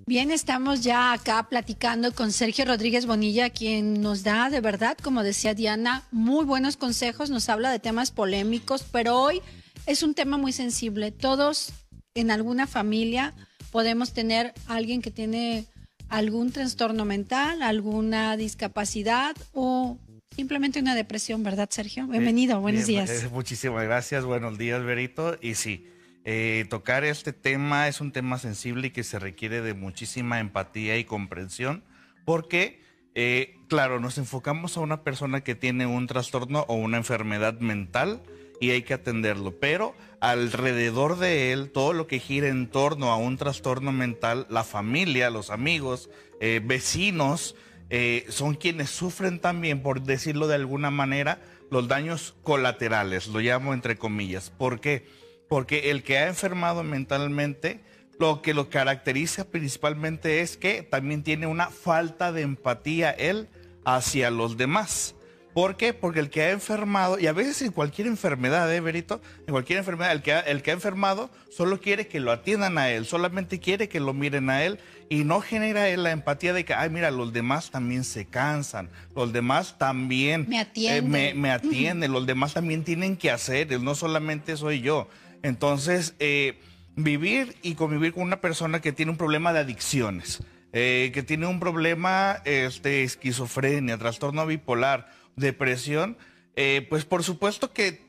Bien, estamos ya acá platicando con Sergio Rodríguez Bonilla, quien nos da de verdad, como decía Diana, muy buenos consejos, nos habla de temas polémicos, pero hoy es un tema muy sensible. Todos en alguna familia podemos tener a alguien que tiene algún trastorno mental, alguna discapacidad o simplemente una depresión, ¿verdad, Sergio? Bienvenido, buenos días. Muchísimas gracias, buenos días, Berito. Y sí, tocar este tema es un tema sensible y que se requiere de muchísima empatía y comprensión, porque, claro, nos enfocamos a una persona que tiene un trastorno o una enfermedad mental y hay que atenderlo, pero alrededor de él, todo lo que gira en torno a un trastorno mental, la familia, los amigos, vecinos, son quienes sufren también, por decirlo de alguna manera, los daños colaterales, lo llamo entre comillas. ¿Por qué? Porque el que ha enfermado mentalmente, lo que lo caracteriza principalmente es que también tiene una falta de empatía él hacia los demás. ¿Por qué? Porque el que ha enfermado, y a veces en cualquier enfermedad, Berito, en cualquier enfermedad, el que ha enfermado solo quiere que lo atiendan a él, solamente quiere que lo miren a él y no genera él la empatía de que, ay, mira, los demás también se cansan, los demás también Me atienden. me atienden, los demás también tienen que hacer, no solamente soy yo. Entonces, vivir y convivir con una persona que tiene un problema de adicciones, que tiene un problema esquizofrenia, trastorno bipolar, depresión, pues por supuesto que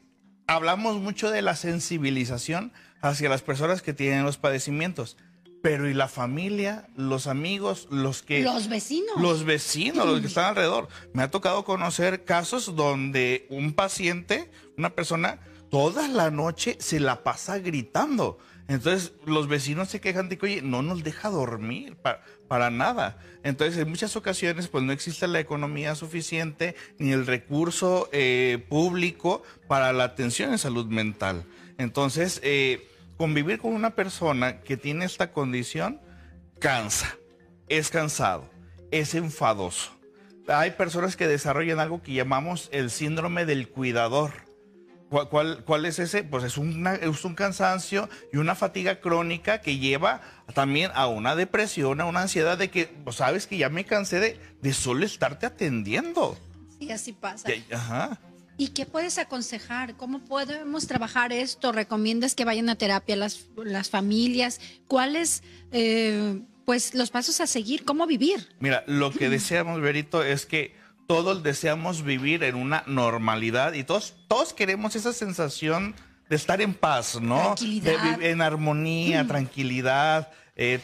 hablamos mucho de la sensibilización hacia las personas que tienen los padecimientos, pero ¿y la familia, los amigos, Los vecinos? Los vecinos, los que están alrededor. Me ha tocado conocer casos donde un paciente, una persona, toda la noche se la pasa gritando. Entonces los vecinos se quejan de que, oye, no nos deja dormir para nada. Entonces en muchas ocasiones pues no existe la economía suficiente ni el recurso público para la atención en salud mental. Entonces convivir con una persona que tiene esta condición cansa, es cansado, es enfadoso. Hay personas que desarrollan algo que llamamos el síndrome del cuidador. ¿Cuál es ese? Pues es un cansancio y una fatiga crónica que lleva también a una depresión, a una ansiedad de que, pues, sabes que ya me cansé de solo estarte atendiendo. Sí, así pasa. Ajá. ¿Y qué puedes aconsejar? ¿Cómo podemos trabajar esto? ¿Recomiendas que vayan a terapia las familias? ¿Cuáles, pues, los pasos a seguir? ¿Cómo vivir? Mira, lo que deseamos, Berito, es que todos deseamos vivir en una normalidad y todos queremos esa sensación de estar en paz, ¿no? Tranquilidad. De vivir en armonía, tranquilidad,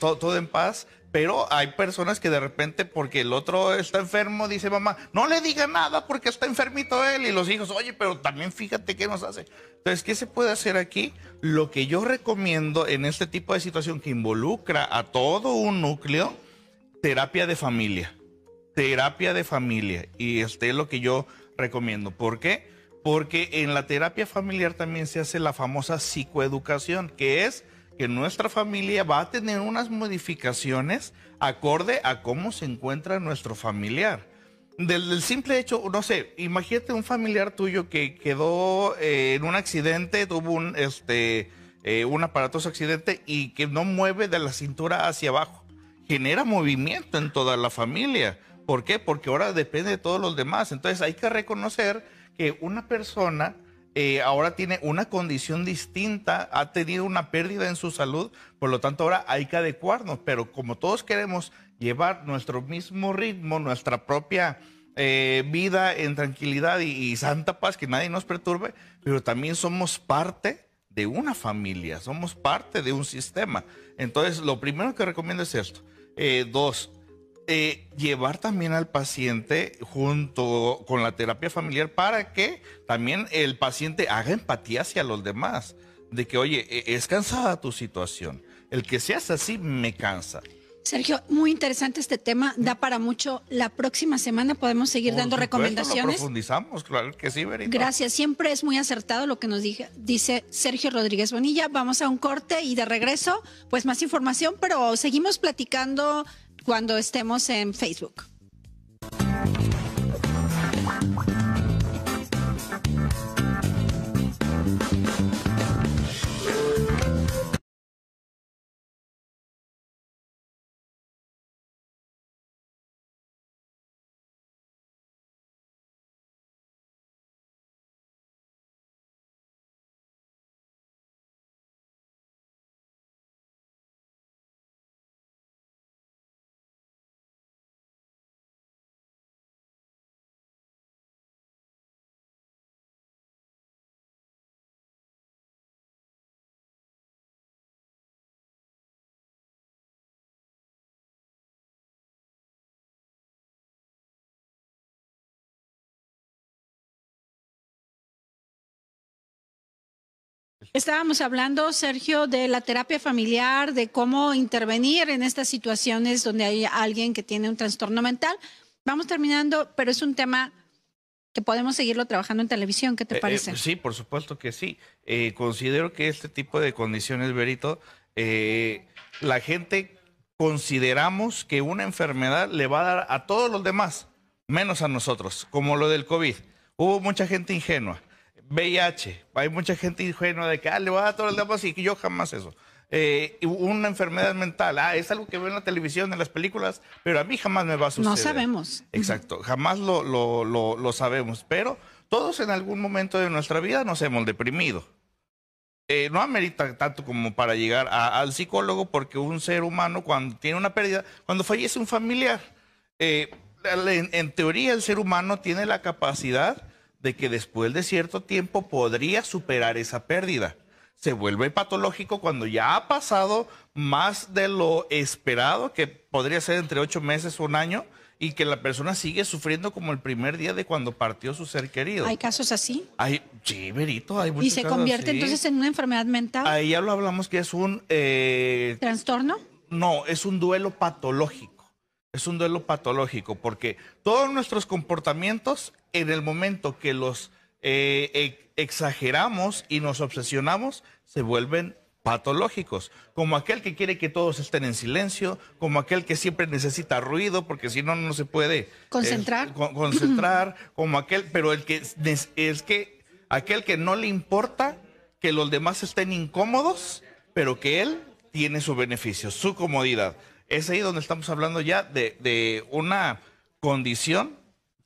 todo en paz. Pero hay personas que de repente, porque el otro está enfermo, dice mamá, no le diga nada porque está enfermito él. Y los hijos, oye, pero también fíjate qué nos hace. Entonces, ¿qué se puede hacer aquí? Lo que yo recomiendo en este tipo de situación que involucra a todo un núcleo, terapia de familia. Terapia de familia. Y es lo que yo recomiendo. ¿Por qué? Porque en la terapia familiar también se hace la famosa psicoeducación, que es que nuestra familia va a tener unas modificaciones acorde a cómo se encuentra nuestro familiar. Del simple hecho, no sé, imagínate un familiar tuyo que quedó en un accidente, tuvo un aparatoso accidente y que no mueve de la cintura hacia abajo. Genera movimiento en toda la familia. ¿Por qué? Porque ahora depende de todos los demás. Entonces hay que reconocer que una persona ahora tiene una condición distinta, ha tenido una pérdida en su salud, por lo tanto ahora hay que adecuarnos. Pero como todos queremos llevar nuestro mismo ritmo, nuestra propia vida en tranquilidad y santa paz, que nadie nos perturbe, pero también somos parte de una familia, somos parte de un sistema. Entonces lo primero que recomiendo es esto. Dos, llevar también al paciente junto con la terapia familiar para que también el paciente haga empatía hacia los demás. De que, oye, es cansada tu situación. El que seas así me cansa. Sergio, muy interesante este tema, da para mucho. La próxima semana podemos seguir Por dando supuesto, recomendaciones. lo profundizamos, claro que sí, Berito. Gracias, siempre es muy acertado lo que nos dice Sergio Rodríguez Bonilla. Vamos a un corte y de regreso, pues más información, pero seguimos platicando cuando estemos en Facebook. Estábamos hablando, Sergio, de la terapia familiar, de cómo intervenir en estas situaciones donde hay alguien que tiene un trastorno mental. Vamos terminando, pero es un tema que podemos seguirlo trabajando en televisión. ¿Qué te parece? Sí, por supuesto que sí. Considero que este tipo de condiciones, Berito, la gente consideramos que una enfermedad le va a dar a todos los demás, menos a nosotros, como lo del COVID. Hubo mucha gente ingenua. VIH, hay mucha gente ingenua de que le va a dar a todos los demás y que yo jamás eso. Una enfermedad mental, es algo que veo en la televisión, en las películas, pero a mí jamás me va a suceder. No sabemos. Exacto, jamás lo sabemos, pero todos en algún momento de nuestra vida nos hemos deprimido. No amerita tanto como para llegar al psicólogo, porque un ser humano cuando tiene una pérdida, cuando fallece un familiar, en teoría el ser humano tiene la capacidad de que después de cierto tiempo podría superar esa pérdida. Se vuelve patológico cuando ya ha pasado más de lo esperado, que podría ser entre 8 meses o un año, y que la persona sigue sufriendo como el primer día de cuando partió su ser querido. ¿Hay casos así? Sí, Berito, hay muchos ¿Y se casos convierte así. entonces en una enfermedad mental? Ahí ya lo hablamos que es un... ¿Trastorno? No, es un duelo patológico. Es un duelo patológico porque todos nuestros comportamientos, en el momento que los exageramos y nos obsesionamos, se vuelven patológicos, como aquel que quiere que todos estén en silencio, como aquel que siempre necesita ruido, porque si no, no se puede concentrar, como aquel, pero aquel que no le importa que los demás estén incómodos, pero que él tiene su beneficio, su comodidad. Es ahí donde estamos hablando ya de una condición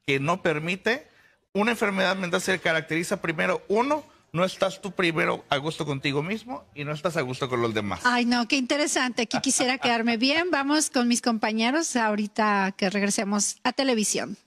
que no permite. Una enfermedad mental se caracteriza primero, no estás tú primero a gusto contigo mismo y no estás a gusto con los demás. Ay, no, qué interesante. Aquí quisiera quedarme bien. Vamos con mis compañeros ahorita que regresemos a televisión.